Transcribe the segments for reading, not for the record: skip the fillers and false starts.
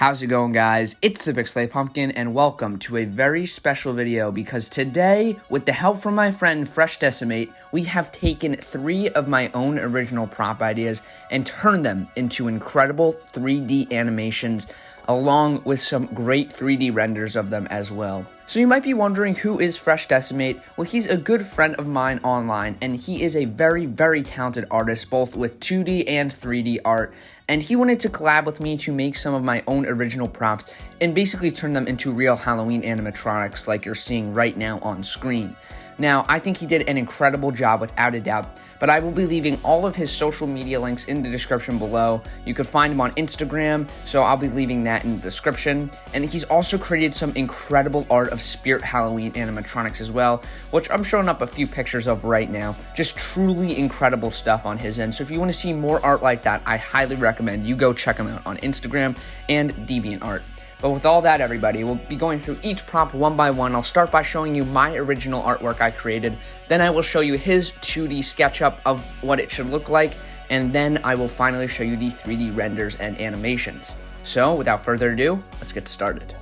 How's it going, guys? It's the Big Pumpkin, and welcome to a very special video because today, with the help from my friend FreshDecimate, we have taken 3 of my own original prop ideas and turned them into incredible 3D animations, along with some great 3D renders of them as well. So you might be wondering, who is FreshDecimate? Well, he's a good friend of mine online, and he is a very, very talented artist, both with 2D and 3D art, and he wanted to collab with me to make some of my own original props and basically turn them into real Halloween animatronics like you're seeing right now on screen. Now, I think he did an incredible job without a doubt, but I will be leaving all of his social media links in the description below. You can find him on Instagram, so I'll be leaving that in the description. And he's also created some incredible art of Spirit Halloween animatronics as well, which I'm showing up a few pictures of right now. Just truly incredible stuff on his end. So if you want to see more art like that, I highly recommend you go check him out on Instagram and DeviantArt. But with all that, everybody, we'll be going through each prop one by one. I'll start by showing you my original artwork I created. Then I will show you his 2D SketchUp of what it should look like. And then I will finally show you the 3D renders and animations. So without further ado, let's get started.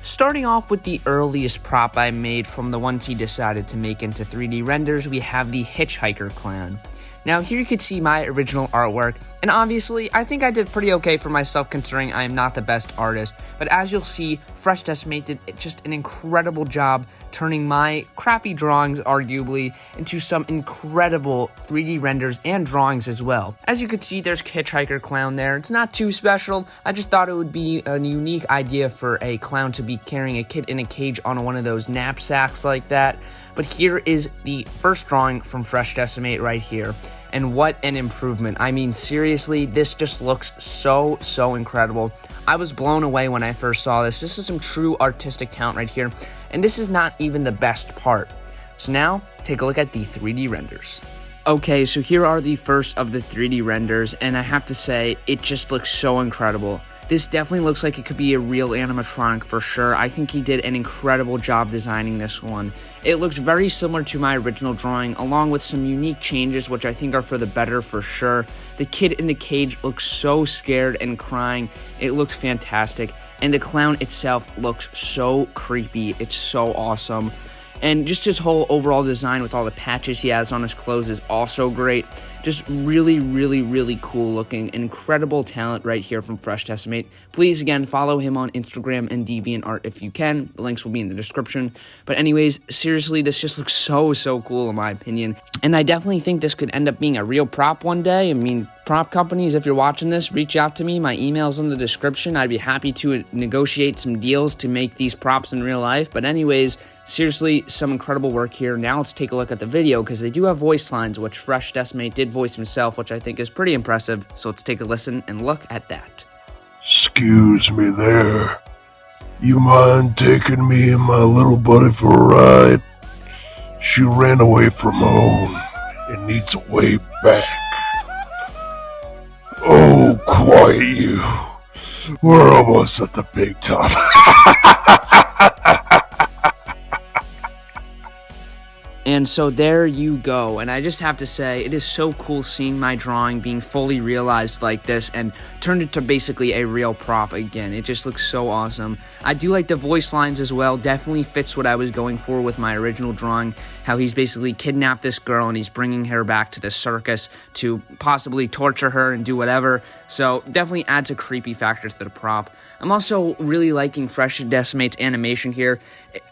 Starting off with the earliest prop I made from the ones he decided to make into 3D renders, we have the hitchhiker clown. Now here you can see my original artwork, and obviously I think I did pretty okay for myself considering I am not the best artist, but as you'll see, FreshDecimate did just an incredible job turning my crappy drawings arguably into some incredible 3D renders and drawings as well. As you can see, there's hitchhiker clown there. It's not too special. I just thought it would be a unique idea for a clown to be carrying a kid in a cage on one of those knapsacks like that. But here is the first drawing from FreshDecimate right here. And what an improvement. I mean, seriously, this just looks so incredible. I was blown away when I first saw this. This is some true artistic talent right here. And this is not even the best part. So now, take a look at the 3D renders. Okay, so here are the first of the 3D renders, and I have to say, it just looks so incredible. This definitely looks like it could be a real animatronic for sure. I think he did an incredible job designing this one. It looks very similar to my original drawing, along with some unique changes, which I think are for the better for sure. The kid in the cage looks so scared and crying. It looks fantastic. And the clown itself looks so creepy. It's so awesome. And just his whole overall design with all the patches he has on his clothes is also great. Just really cool looking. Incredible talent right here from FreshDecimate. Please, again, follow him on Instagram and DeviantArt if you can. The links will be in the description. But anyways, seriously, this just looks so cool in my opinion. And I definitely think this could end up being a real prop one day. I mean, prop companies, if you're watching this, reach out to me. My email's in the description. I'd be happy to negotiate some deals to make these props in real life. But anyways, seriously, some incredible work here. Now let's take a look at the video, because they do have voice lines, which FreshDecimate did voice himself, which I think is pretty impressive. So let's take a listen and look at that. Excuse me there. You mind taking me and my little buddy for a ride? She ran away from home and needs a way back. Oh, quiet you. We're almost at the big top. And so there you go, and I just have to say, it is so cool seeing my drawing being fully realized like this and turned into basically a real prop again. It just looks so awesome. I do like the voice lines as well. Definitely fits what I was going for with my original drawing, how he's basically kidnapped this girl and he's bringing her back to the circus to possibly torture her and do whatever. So definitely adds a creepy factor to the prop. I'm also really liking FreshDecimate's animation here.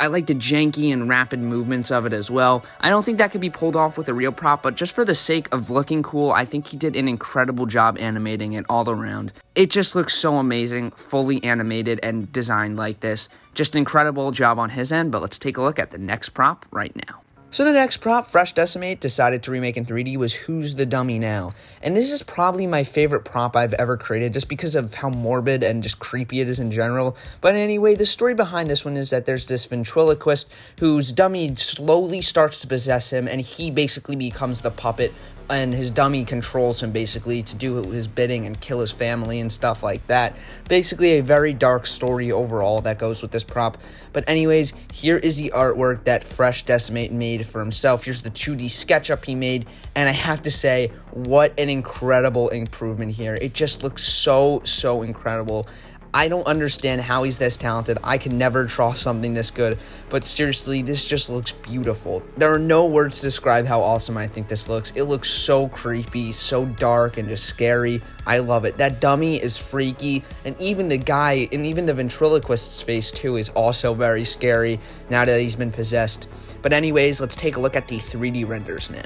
I like the janky and rapid movements of it as well. I don't think that could be pulled off with a real prop, but just for the sake of looking cool, I think he did an incredible job animating it all around. It just looks so amazing, fully animated and designed like this. Just an incredible job on his end, but let's take a look at the next prop right now. So the next prop FreshDecimate decided to remake in 3D was Who's the Dummy Now? And this is probably my favorite prop I've ever created just because of how morbid and just creepy it is in general. But anyway, the story behind this one is that there's this ventriloquist whose dummy slowly starts to possess him, and he basically becomes the puppet, and his dummy controls him basically to do his bidding and kill his family and stuff like that. Basically a very dark story overall that goes with this prop. But anyways, here is the artwork that FreshDecimate made for himself. Here's the 2D SketchUp he made, and I have to say, what an incredible improvement here. It just looks so incredible. I don't understand how he's this talented. I can never draw something this good, but seriously, this just looks beautiful. There are no words to describe how awesome I think this looks. It looks so creepy, so dark, and just scary. I love it. That dummy is freaky, and even the guy, and even the ventriloquist's face too is also very scary now that he's been possessed. But anyways, let's take a look at the 3D renders now.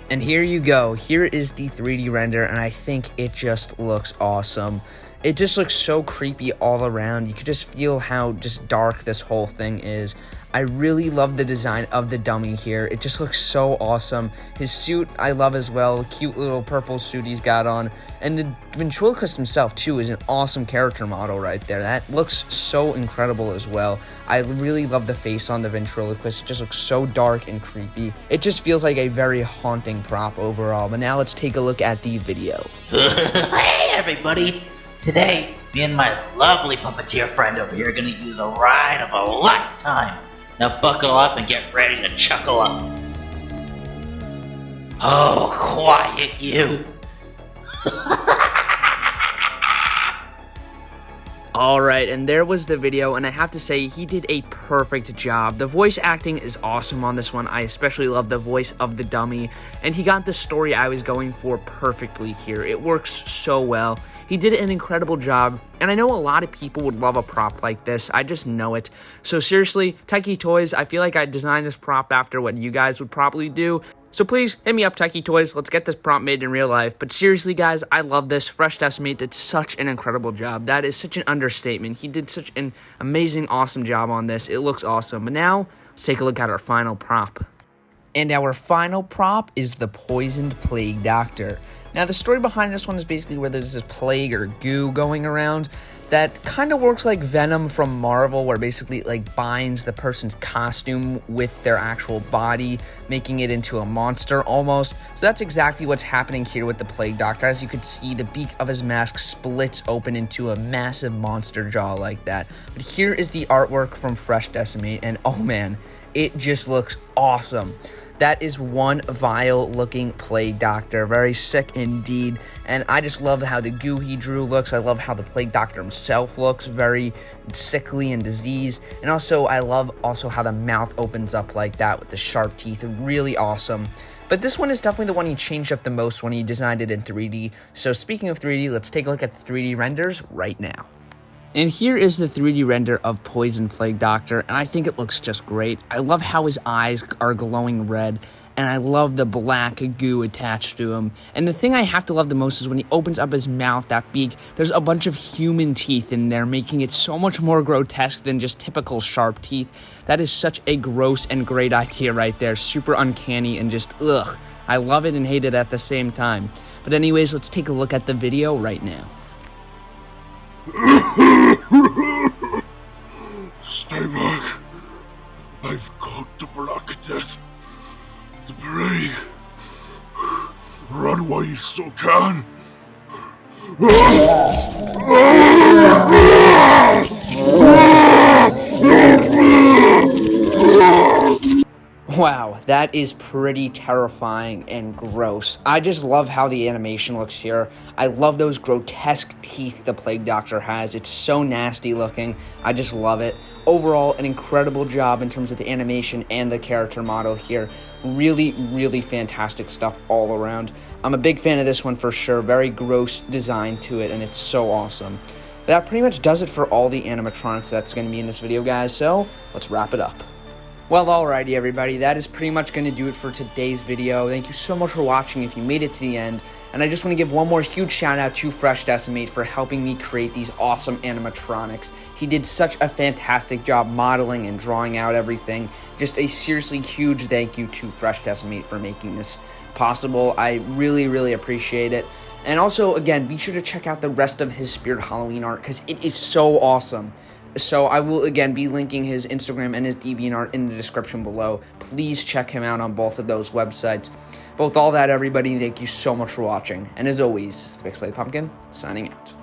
And here you go. Here is the 3D render, and I think it just looks awesome. It just looks so creepy all around. You could just feel how just dark this whole thing is. I really love the design of the dummy here. It just looks so awesome. His suit, I love as well. Cute little purple suit he's got on. And the ventriloquist himself, too, is an awesome character model right there. That looks so incredible as well. I really love the face on the ventriloquist. It just looks so dark and creepy. It just feels like a very haunting prop overall. But now let's take a look at the video. Hey, everybody. Today, me and my lovely puppeteer friend over here are gonna do the ride of a lifetime. Now buckle up and get ready to chuckle up. Oh, quiet you. Alright, and there was the video, and I have to say, he did a perfect job. The voice acting is awesome on this one. I especially love the voice of the dummy, and he got the story I was going for perfectly here. It works so well. He did an incredible job, and I know a lot of people would love a prop like this. I just know it. So seriously, Techie Toys, I feel like I designed this prop after what you guys would probably do. So please, hit me up, Techie Toys. Let's get this prop made in real life. But seriously, guys, I love this. Freshdecimate did such an incredible job. That is such an understatement. He did such an amazing, awesome job on this. It looks awesome. But now, let's take a look at our final prop. And our final prop is the Poisoned Plague Doctor. Now, the story behind this one is basically where there's this plague or goo going around that kind of works like Venom from Marvel, where basically it like binds the person's costume with their actual body, making it into a monster almost. So that's exactly what's happening here with the Plague Doctor. As you could see, the beak of his mask splits open into a massive monster jaw like that. But here is the artwork from Freshdecimate, and oh man, it just looks awesome. That is one vile looking Plague Doctor. Very sick indeed. And I just love how the goo he drew looks. I love how the Plague Doctor himself looks. Very sickly and diseased. And also, I love how the mouth opens up like that with the sharp teeth. Really awesome. But this one is definitely the one he changed up the most when he designed it in 3D. So speaking of 3D, let's take a look at the 3D renders right now. And here is the 3D render of Poison Plague Doctor, and I think it looks just great. I love how his eyes are glowing red, and I love the black goo attached to him. And the thing I have to love the most is when he opens up his mouth, that beak, there's a bunch of human teeth in there, making it so much more grotesque than just typical sharp teeth. That is such a gross and great idea right there. Super uncanny and just, ugh. I love it and hate it at the same time. But anyways, let's take a look at the video right now. Stay back. I've got the Black Death. The plague. Run while you still can. Wow, that is pretty terrifying and gross. I just love how the animation looks here. I love those grotesque teeth the Plague Doctor has. It's so nasty looking. I just love it. Overall, an incredible job in terms of the animation and the character model here. Really, really fantastic stuff all around. I'm a big fan of this one for sure. Very gross design to it, and it's so awesome. That pretty much does it for all the animatronics that's going to be in this video, guys. So, let's wrap it up. Well, alrighty everybody, that is pretty much going to do it for today's video. Thank you so much for watching if you made it to the end. And I just want to give one more huge shout out to Freshdecimate for helping me create these awesome animatronics. He did such a fantastic job modeling and drawing out everything. Just a seriously huge thank you to Freshdecimate for making this possible. I really, really appreciate it. And also, again, be sure to check out the rest of his Spirit Halloween art because it is so awesome. So I will, again, be linking his Instagram and his DeviantArt in the description below. Please check him out on both of those websites. But with all that, everybody, thank you so much for watching. And as always, it's the Big Slay Pumpkin, signing out.